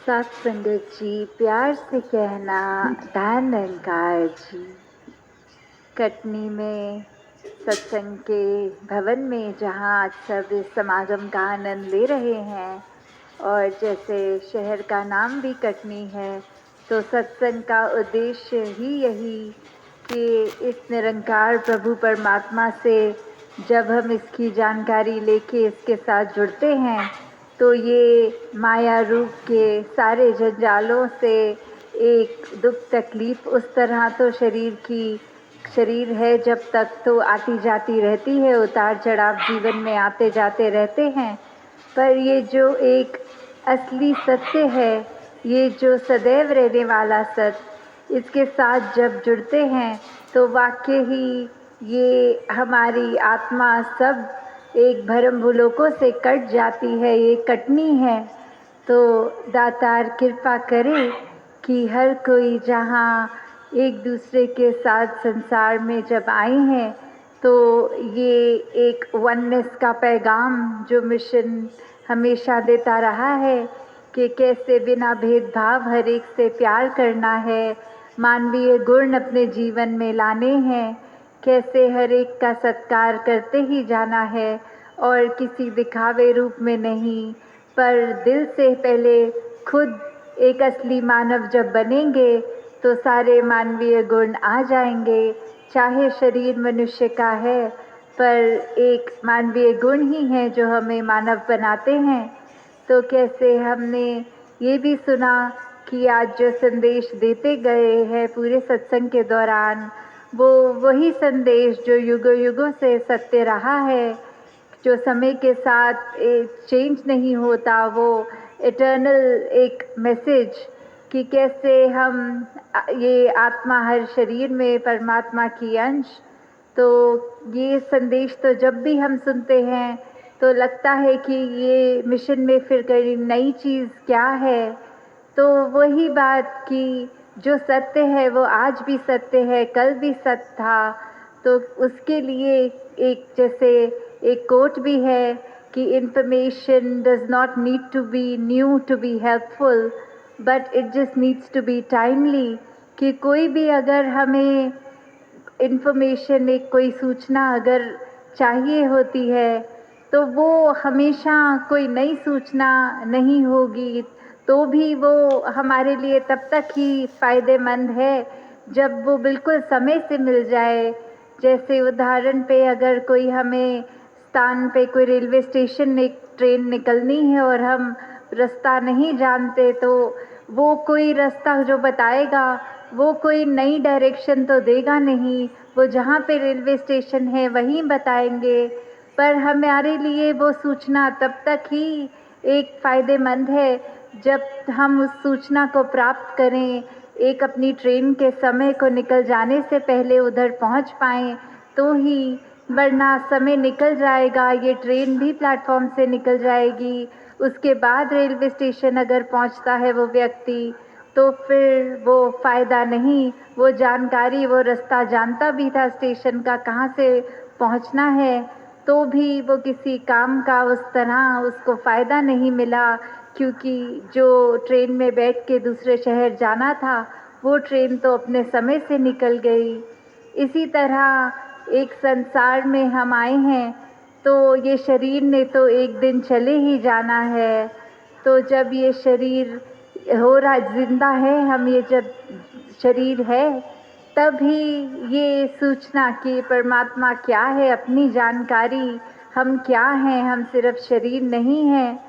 सत्संगत जी, प्यार से कहना धन जी। कटनी में सत्संग के भवन में जहाँ आज सब इस समागम का आनंद ले रहे हैं, और जैसे शहर का नाम भी कटनी है, तो सत्संग का उद्देश्य ही यही कि इस निरंकार प्रभु परमात्मा से जब हम इसकी जानकारी लेके इसके साथ जुड़ते हैं, तो ये माया रूप के सारे जंजालों से एक दुख तकलीफ उस तरह तो शरीर है जब तक तो आती जाती रहती है, उतार चढ़ाव जीवन में आते जाते रहते हैं। पर ये जो एक असली सत्य है, ये जो सदैव रहने वाला सत्य, इसके साथ जब जुड़ते हैं तो वाकई ही ये हमारी आत्मा सब एक भरम भुलोकों से कट जाती है। ये कटनी है। तो दातार कृपा करे कि हर कोई जहाँ एक दूसरे के साथ संसार में जब आए हैं, तो ये एक वननेस का पैगाम जो मिशन हमेशा देता रहा है कि कैसे बिना भेदभाव हर एक से प्यार करना है, मानवीय गुण अपने जीवन में लाने हैं, कैसे हर एक का सत्कार करते ही जाना है और किसी दिखावे रूप में नहीं, पर दिल से पहले खुद एक असली मानव जब बनेंगे तो सारे मानवीय गुण आ जाएंगे। चाहे शरीर मनुष्य का है, पर एक मानवीय गुण ही है जो हमें मानव बनाते हैं। तो कैसे हमने ये भी सुना कि आज जो संदेश देते गए हैं पूरे सत्संग के दौरान, वो वही संदेश जो युगों युगों से सत्य रहा है, जो समय के साथ चेंज नहीं होता, वो इटर्नल एक मैसेज कि कैसे हम ये आत्मा हर शरीर में परमात्मा की अंश। तो ये संदेश तो जब भी हम सुनते हैं तो लगता है कि ये मिशन में फिर कोई नई चीज़ क्या है। तो वही बात कि जो सत्य है वो आज भी सत्य है, कल भी सत्य था। तो उसके लिए एक जैसे एक कोट भी है कि information does not need to be new to be helpful, but it just needs to be timely. कि कोई भी अगर हमें इंफॉर्मेशन, एक कोई सूचना अगर चाहिए होती है, तो वो हमेशा कोई नई सूचना नहीं होगी, तो भी वो हमारे लिए तब तक ही फ़ायदेमंद है जब वो बिल्कुल समय से मिल जाए। जैसे उदाहरण पे अगर कोई हमें स्थान पे कोई रेलवे स्टेशन एक ट्रेन निकलनी है और हम रास्ता नहीं जानते, तो वो कोई रास्ता जो बताएगा वो कोई नई डायरेक्शन तो देगा नहीं, वो जहाँ पे रेलवे स्टेशन है वहीं बताएंगे। पर हमारे लिए वो सूचना तब तक ही एक फ़ायदेमंद है जब हम उस सूचना को प्राप्त करें, एक अपनी ट्रेन के समय को निकल जाने से पहले उधर पहुंच पाएं, तो ही, वरना समय निकल जाएगा, ये ट्रेन भी प्लेटफॉर्म से निकल जाएगी, उसके बाद रेलवे स्टेशन अगर पहुंचता है वो व्यक्ति, तो फिर वो फ़ायदा नहीं। वो जानकारी, वो रास्ता जानता भी था स्टेशन का कहाँ से पहुंचना है, तो भी वो किसी काम का उस तरह उसको फ़ायदा नहीं मिला, क्योंकि जो ट्रेन में बैठ के दूसरे शहर जाना था वो ट्रेन तो अपने समय से निकल गई। इसी तरह एक संसार में हम आए हैं, तो ये शरीर ने तो एक दिन चले ही जाना है। तो जब ये शरीर हो रहा, जिंदा है हम, ये जब शरीर है, तभी ये सूचना कि परमात्मा क्या है, अपनी जानकारी, हम क्या हैं, हम सिर्फ शरीर नहीं हैं,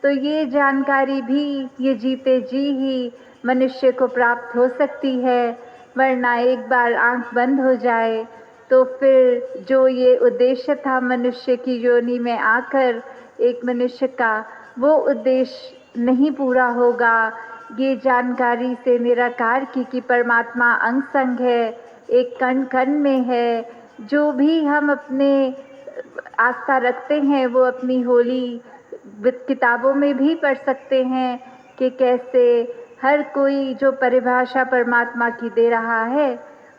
तो ये जानकारी भी ये जीते जी ही मनुष्य को प्राप्त हो सकती है। वरना एक बार आंख बंद हो जाए तो फिर जो ये उद्देश्य था मनुष्य की योनि में आकर एक मनुष्य का, वो उद्देश्य नहीं पूरा होगा। ये जानकारी से निराकार की कि परमात्मा अंग संग है, एक कण कण में है। जो भी हम अपने आस्था रखते हैं वो अपनी होली किताबों में भी पढ़ सकते हैं कि कैसे हर कोई जो परिभाषा परमात्मा की दे रहा है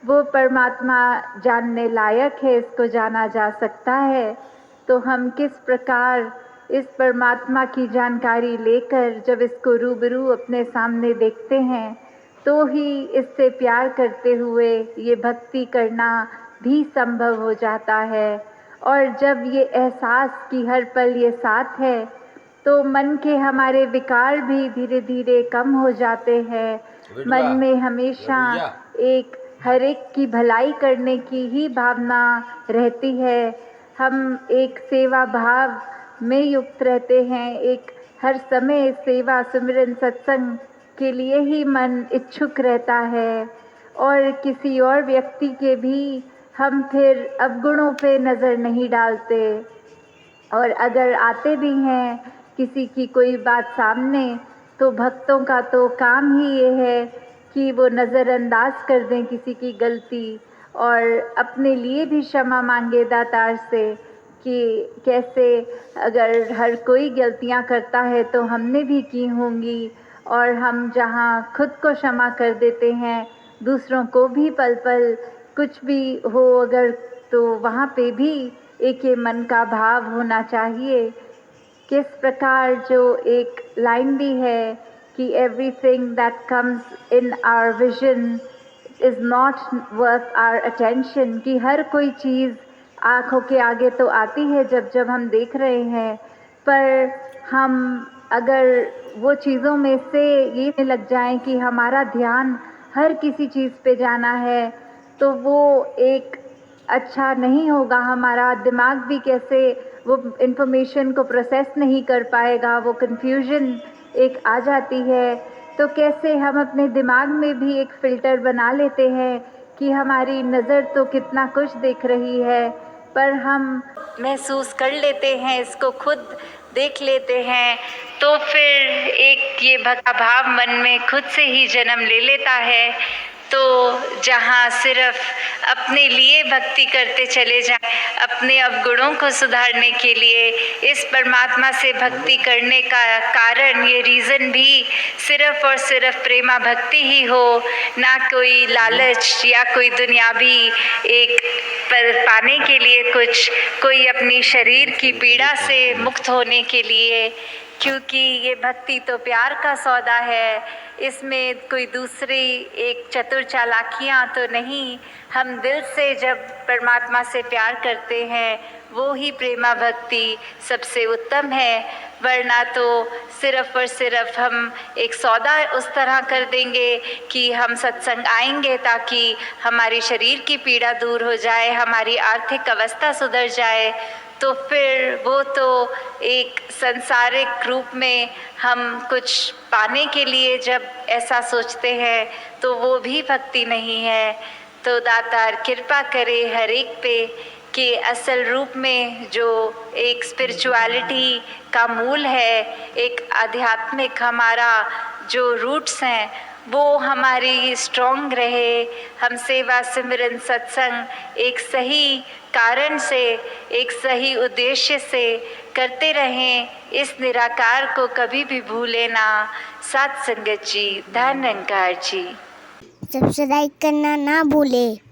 वो परमात्मा जानने लायक है, इसको जाना जा सकता है। तो हम किस प्रकार इस परमात्मा की जानकारी लेकर जब इसको रूबरू अपने सामने देखते हैं, तो ही इससे प्यार करते हुए ये भक्ति करना भी संभव हो जाता है। और जब ये एहसास कि हर पल ये साथ है, तो मन के हमारे विकार भी धीरे-धीरे कम हो जाते हैं। मन में हमेशा एक हर एक की भलाई करने की ही भावना रहती है। हम एक सेवा भाव में युक्त रहते हैं, एक हर समय सेवा, सिमरन, सत्संग के लिए ही मन इच्छुक रहता है और किसी और व्यक्ति के भी हम फिर अवगुणों पे नज़र नहीं डालते। और अगर आते भी हैं किसी की कोई बात सामने, तो भक्तों का तो काम ही ये है कि वो नज़रअंदाज कर दें किसी की गलती और अपने लिए भी क्षमा मांगे दातार से कि कैसे अगर हर कोई गलतियां करता है तो हमने भी की होंगी। और हम जहां खुद को क्षमा कर देते हैं, दूसरों को भी पल पल कुछ भी हो अगर, तो वहाँ पे भी एक ये मन का भाव होना चाहिए। किस प्रकार जो एक लाइन भी है कि everything that comes in our vision is not worth our attention, कि हर कोई चीज़ आँखों के आगे तो आती है जब जब हम देख रहे हैं, पर हम अगर वो चीज़ों में से ये लग जाएं कि हमारा ध्यान हर किसी चीज़ पे जाना है, तो वो एक अच्छा नहीं होगा। हमारा दिमाग भी कैसे वो इन्फॉर्मेशन को प्रोसेस नहीं कर पाएगा, वो कन्फ्यूजन एक आ जाती है। तो कैसे हम अपने दिमाग में भी एक फ़िल्टर बना लेते हैं कि हमारी नज़र तो कितना कुछ देख रही है, पर हम महसूस कर लेते हैं, इसको खुद देख लेते हैं, तो फिर एक ये भक्ति भाव मन में खुद से ही जन्म ले लेता है। तो जहाँ सिर्फ अपने लिए भक्ति करते चले जाएं, अपने अवगुणों को सुधारने के लिए इस परमात्मा से भक्ति करने का कारण, ये रीज़न भी सिर्फ और सिर्फ प्रेमा भक्ति ही हो, ना कोई लालच या कोई दुनियावी एक पाने के लिए कुछ, कोई अपनी शरीर की पीड़ा से मुक्त होने के लिए। क्योंकि ये भक्ति तो प्यार का सौदा है, इसमें कोई दूसरी एक चतुर चालाकियाँ तो नहीं। हम दिल से जब परमात्मा से प्यार करते हैं, वो ही प्रेमा भक्ति सबसे उत्तम है। वरना तो सिर्फ और सिर्फ हम एक सौदा उस तरह कर देंगे कि हम सत्संग आएंगे ताकि हमारी शरीर की पीड़ा दूर हो जाए, हमारी आर्थिक अवस्था सुधर जाए, तो फिर वो तो एक संसारिक रूप में हम कुछ पाने के लिए जब ऐसा सोचते हैं, तो वो भी भक्ति नहीं है। तो दातार कृपा करे हर एक पे कि असल रूप में जो एक स्पिरिचुअलिटी का मूल है, एक आध्यात्मिक हमारा जो रूट्स हैं, वो हमारी स्ट्रॉन्ग रहे। हम सेवा, सिमरन, सत्संग एक सही कारण से, एक सही उद्देश्य से करते रहें, इस निराकार को कभी भी भूले ना। सत्संगत जी, धन निरंकार जी। सब्सक्राइब करना ना भूले।